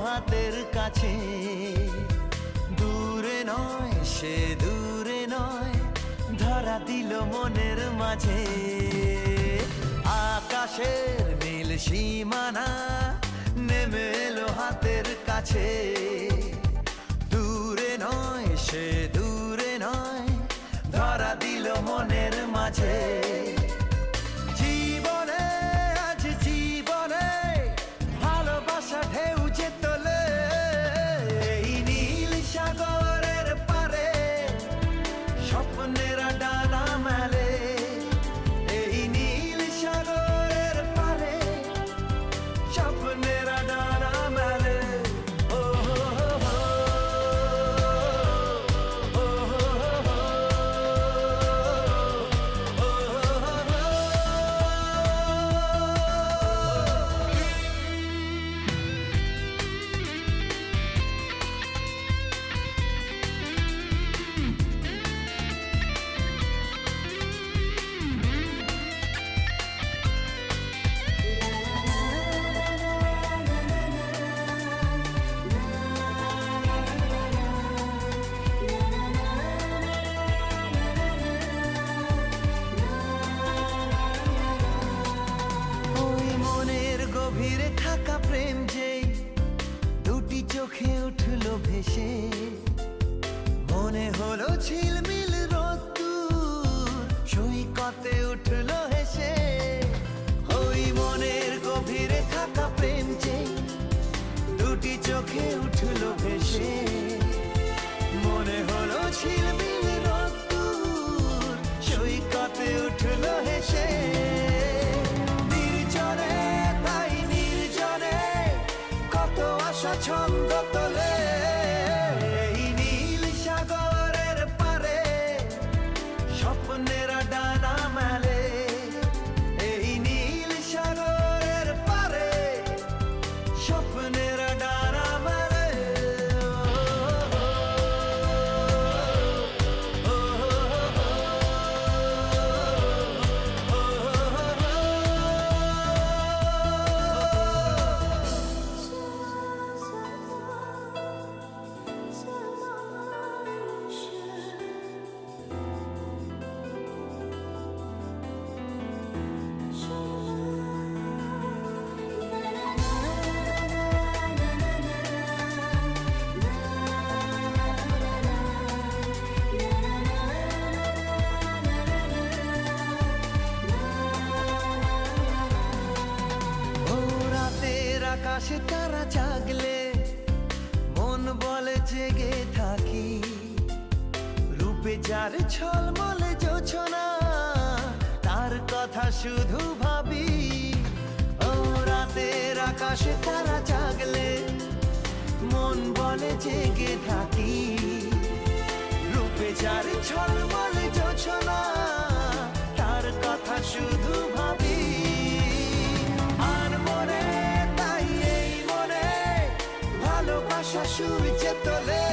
হাতের কাছে। দূরে নয় সে দূরে নয়, ধরা দিল মনের মাঝে। আকাশের নীল সীমানা নেমে এলো হাতের কাছে। দূরে নয় সে দূরে নয়, ধরা দিল মনের মাঝে। জীবনে আজ জীবনে ভালোবাসা ঢেউ যে তোলে, এই নীল সাগরের পারে স্বপ্নেরা ডানা মেলে। এই নীল সাগরের পারে স্বপ্নেরা ডানা মেলে। ও গভীরে থাকা প্রেম যেই দুটি চোখে উঠলো ভেসে, মনে হলো ঝিলমিল রোদ্দুর সৈকতে উঠলো হেসে। ওই মনের গভীরে থাকা প্রেম যেই দুটি চোখে উঠলো ভেসে, মনে হলো ঝিলমিল রোদ্দুর সৈকতে উঠলো হেসে। ছন্দ তোলে এই নীল সাগরের পারে স্বপ্নেরা ডানা মেলে। এই নীল সাগরের পারে স্বপ্নেরা ডানা মেলে। আকাশে তারা জাগলে মন বলে জেগে থাকি, রূপে যার ঝলমলে জোছনা তার কথা শুধু ভাবি। ও রাতের আকাশে তারা জাগলে মন বলে জেগে থাকি, রূপে যার ঝলমলে জোছনা তার কথা শুধু ভাবি। আর মনে ভালোবাসা সুর যে তোলে।